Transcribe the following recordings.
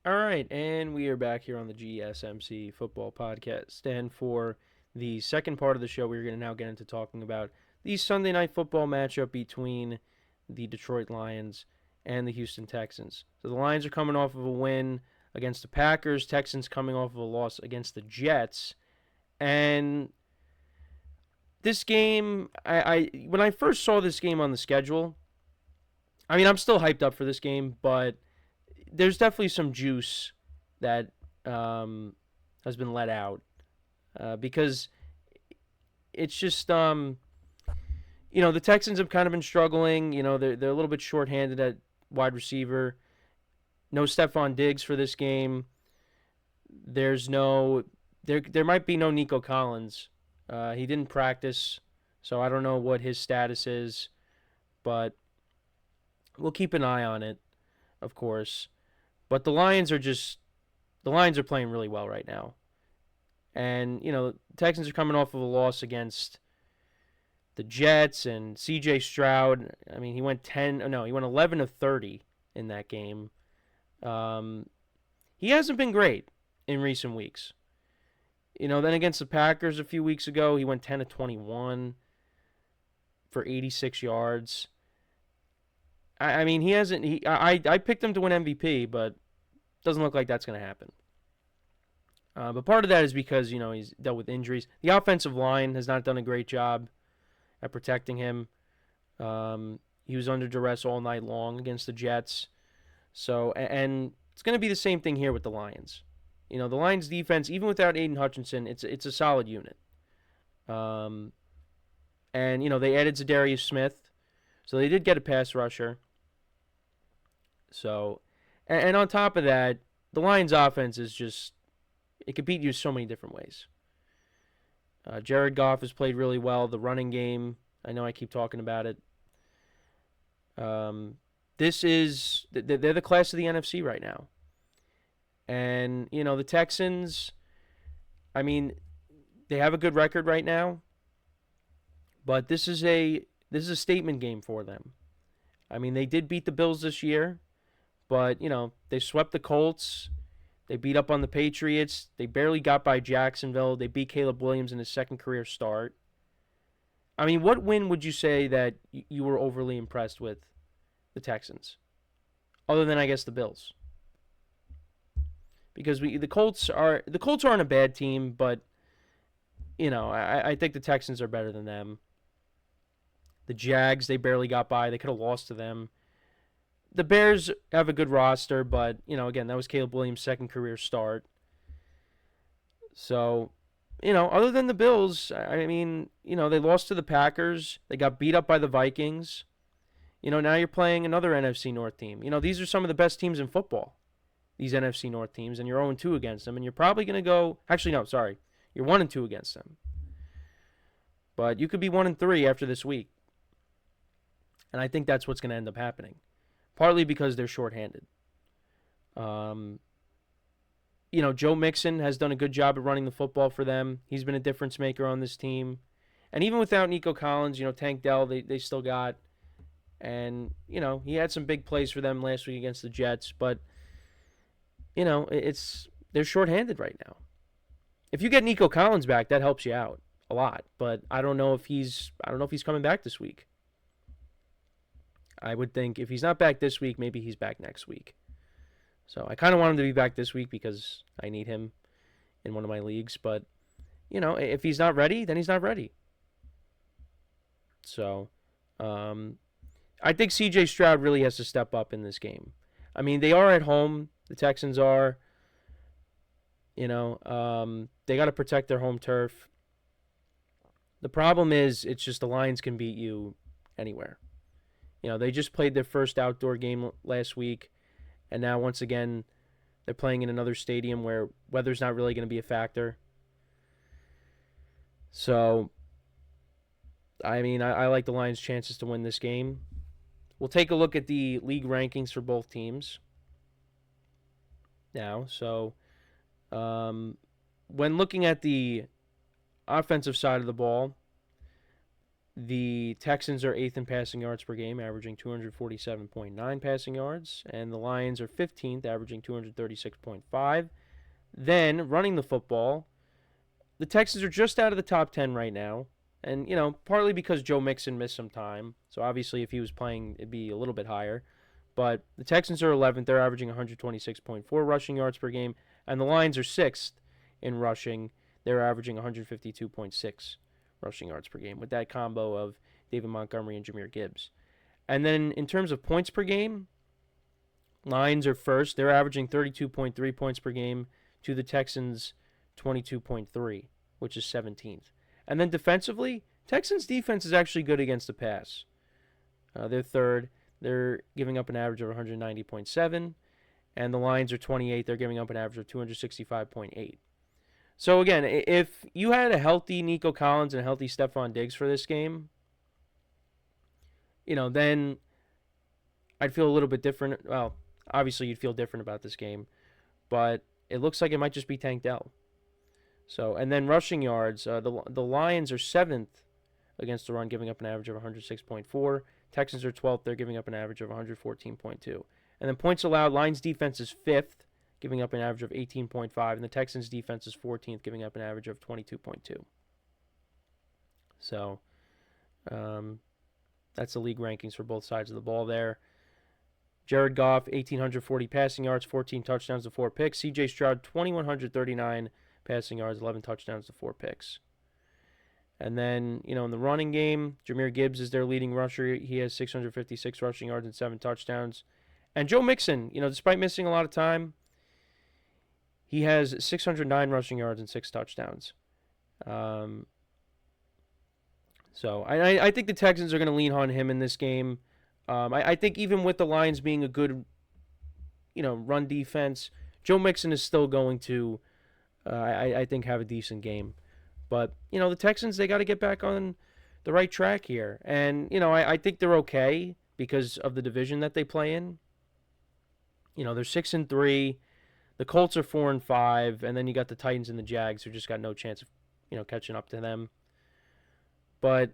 All right, and we are back here on the GSMC football podcast. And for the second part of the show, we're going to now get into talking about the Sunday night football matchup between the Detroit Lions and the Houston Texans. So the Lions are coming off of a win against the Packers, Texans coming off of a loss against the Jets. And this game, I when I first saw this game on the schedule, I mean, I'm still hyped up for this game, but there's definitely some juice that has been let out because it's just the Texans have kind of been struggling. They're a little bit shorthanded at wide receiver. No Stephon Diggs for this game. There might be no Nico Collins. He didn't practice, so I don't know what his status is, but we'll keep an eye on it, of course. But the Lions are playing really well right now. And, the Texans are coming off of a loss against the Jets and C.J.Stroud. I mean, he went 11 of 30 in that game. He hasn't been great in recent weeks. Then against the Packers a few weeks ago, he went 10 of 21 for 86 yards. I mean, he hasn't. I picked him to win MVP, but doesn't look like that's going to happen. But part of that is because he's dealt with injuries. The offensive line has not done a great job at protecting him. He was under duress all night long against the Jets. So, and it's going to be the same thing here with the Lions. The Lions defense, even without Aiden Hutchinson, it's a solid unit. And they added Zadarius Smith, so they did get a pass rusher. So, and on top of that, the Lions offense is just, it could beat you so many different ways. Jared Goff has played really well. The running game, I know I keep talking about it. They're the class of the NFC right now. And, the Texans, I mean, they have a good record right now, but this is a statement game for them. I mean, they did beat the Bills this year, but, they swept the Colts. They beat up on the Patriots. They barely got by Jacksonville. They beat Caleb Williams in his second career start. I mean, what win would you say that you were overly impressed with the Texans? Other than, I guess, the Bills. Because the Colts aren't a bad team, but, I think the Texans are better than them. The Jags, they barely got by. They could have lost to them. The Bears have a good roster, but, again, that was Caleb Williams' second career start. So, other than the Bills, I mean, they lost to the Packers. They got beat up by the Vikings. Now you're playing another NFC North team. These are some of the best teams in football, these NFC North teams, and you're 0-2 against them. And you're probably going to go, actually, no, sorry. You're 1-2 against them. But you could be 1-3 after this week. And I think that's what's going to end up happening. Partly because they're shorthanded. Joe Mixon has done a good job of running the football for them. He's been a difference maker on this team. And even without Nico Collins, Tank Dell, they still got. And, he had some big plays for them last week against the Jets. But, they're shorthanded right now. If you get Nico Collins back, that helps you out a lot. But I don't know if he's coming back this week. I would think if he's not back this week, maybe he's back next week. So I kind of want him to be back this week because I need him in one of my leagues. But, if he's not ready, then he's not ready. So I think C.J.Stroud really has to step up in this game. I mean, they are at home. The Texans are. They got to protect their home turf. The problem is it's just the Lions can beat you anywhere. They just played their first outdoor game last week, and now once again they're playing in another stadium where weather's not really going to be a factor. So, I mean, I like the Lions' chances to win this game. We'll take a look at the league rankings for both teams now. So, when looking at the offensive side of the ball, The Texans are 8th in passing yards per game, averaging 247.9 passing yards, and the Lions are 15th, averaging 236.5. Then, running the football, the Texans are just out of the top 10 right now, and, partly because Joe Mixon missed some time, so obviously if he was playing, it'd be a little bit higher. But the Texans are 11th, they're averaging 126.4 rushing yards per game, and the Lions are 6th in rushing, they're averaging 152.6 rushing yards per game with that combo of David Montgomery and Jahmyr Gibbs. And then in terms of points per game, Lions are first. They're averaging 32.3 points per game to the Texans' 22.3, which is 17th. And then defensively, Texans' defense is actually good against the pass. They're third. They're giving up an average of 190.7. And the Lions are 28th. They're giving up an average of 265.8. So, again, if you had a healthy Nico Collins and a healthy Stephon Diggs for this game, then I'd feel a little bit different. Well, obviously you'd feel different about this game, but it looks like it might just be Tank Dell. So, and then rushing yards, the Lions are 7th against the run, giving up an average of 106.4. Texans are 12th. They're giving up an average of 114.2. And then points allowed, Lions defense is 5th, giving up an average of 18.5, and the Texans defense is 14th, giving up an average of 22.2. So, that's the league rankings for both sides of the ball there. Jared Goff, 1,840 passing yards, 14 touchdowns to 4 picks. C.J.Stroud, 2,139 passing yards, 11 touchdowns to 4 picks. And then, in the running game, Jahmyr Gibbs is their leading rusher. He has 656 rushing yards and 7 touchdowns. And Joe Mixon, despite missing a lot of time, he has 609 rushing yards and 6 touchdowns. So I think the Texans are going to lean on him in this game. I think even with the Lions being a good, run defense, Joe Mixon is still going to, I think, have a decent game. But, the Texans, they got to get back on the right track here. And, I think they're okay because of the division that they play in. They're 6-3. The Colts are 4-5, and then you got the Titans and the Jags who just got no chance of, catching up to them. But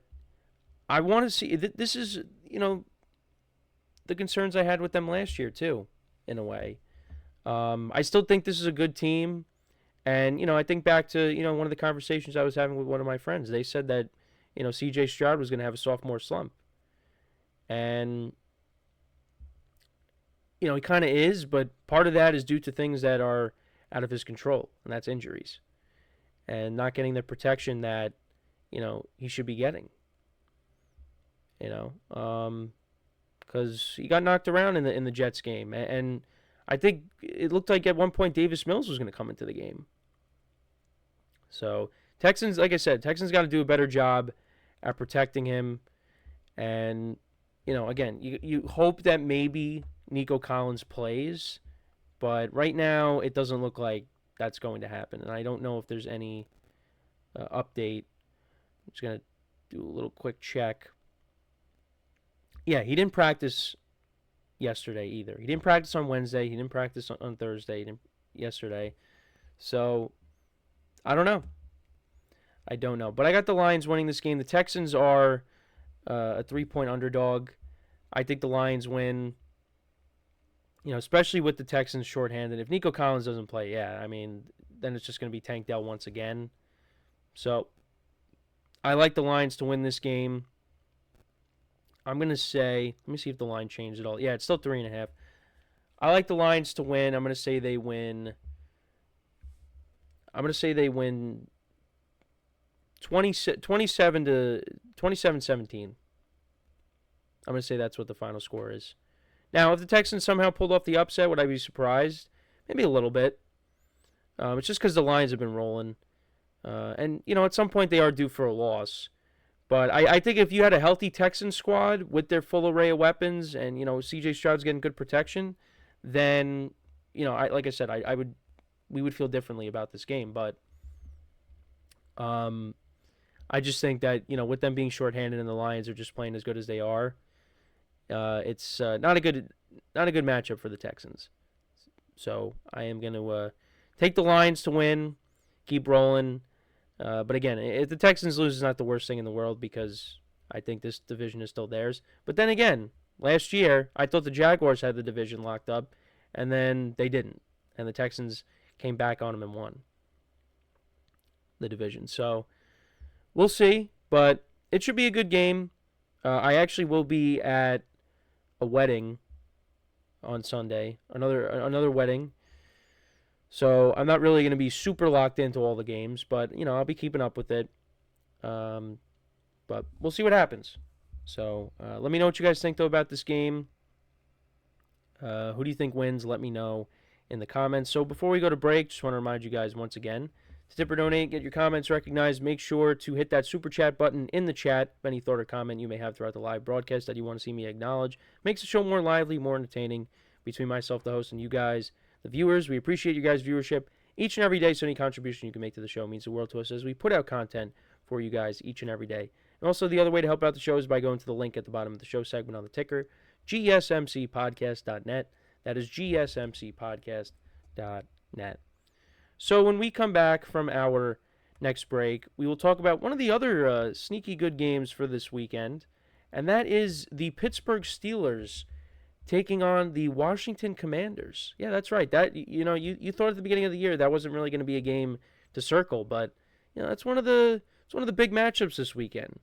I want to see, this is, the concerns I had with them last year too, in a way. I still think this is a good team, and I think back to one of the conversations I was having with one of my friends. They said that C.J.Stroud was going to have a sophomore slump, and he kind of is, but part of that is due to things that are out of his control, and that's injuries and not getting the protection that he should be getting. Because he got knocked around in the Jets game, and I think it looked like at one point Davis Mills was going to come into the game. So Texans, like I said, Texans got to do a better job at protecting him, and again, you hope that maybe Nico Collins plays, but right now it doesn't look like that's going to happen, and I don't know if there's any update. I'm just going to do a little quick check. Yeah, he didn't practice yesterday either. He didn't practice on Wednesday. He didn't practice on Thursday. He didn't yesterday. So, I don't know. But I got the Lions winning this game. The Texans are a 3-point underdog. I think the Lions win, especially with the Texans shorthanded. If Nico Collins doesn't play, then it's just going to be Tank Dell once again. So, I like the Lions to win this game. I'm going to say, let me see if the line changed at all. Yeah, it's still 3.5. I like the Lions to win. I'm going to say they win 27-17. I'm going to say that's what the final score is. Now, if the Texans somehow pulled off the upset, would I be surprised? Maybe a little bit. It's just because the Lions have been rolling. And, at some point they are due for a loss. But I think if you had a healthy Texans squad with their full array of weapons and, C.J. Stroud's getting good protection, then, like I said, we would feel differently about this game. But I just think that, with them being shorthanded and the Lions are just playing as good as they are, it's not a good matchup for the Texans. So I am going to take the Lions to win, keep rolling. But again, if the Texans lose, it's not the worst thing in the world because I think this division is still theirs. But then again, last year, I thought the Jaguars had the division locked up, and then they didn't. And the Texans came back on them and won the division. So we'll see, but it should be a good game. I actually will be at a wedding on Sunday, another wedding. So I'm not really going to be super locked into all the games, but I'll be keeping up with it. But we'll see what happens. So let me know what you guys think though about this game. Who do you think wins? Let me know in the comments. So before we go to break, just want to remind you guys once again to tip or donate, get your comments recognized. Make sure to hit that super chat button in the chat. Any thought or comment you may have throughout the live broadcast that you want to see me acknowledge makes the show more lively, more entertaining between myself, the host, and you guys, the viewers. We appreciate you guys' viewership each and every day. So any contribution you can make to the show means the world to us as we put out content for you guys each and every day. And also the other way to help out the show is by going to the link at the bottom of the show segment on the ticker, GSMCPodcast.net. That is GSMCPodcast.net. So when we come back from our next break, we will talk about one of the other sneaky good games for this weekend, and that is the Pittsburgh Steelers taking on the Washington Commanders. Yeah, that's right. That you thought at the beginning of the year that wasn't really going to be a game to circle, but that's one of the big matchups this weekend.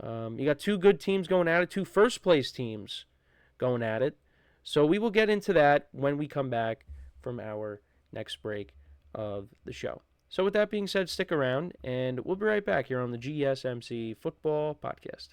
You got two good teams going at it, two first place teams going at it. So we will get into that when we come back from our next break of the show. So with that being said, stick around, and we'll be right back here on the GSMC Football Podcast.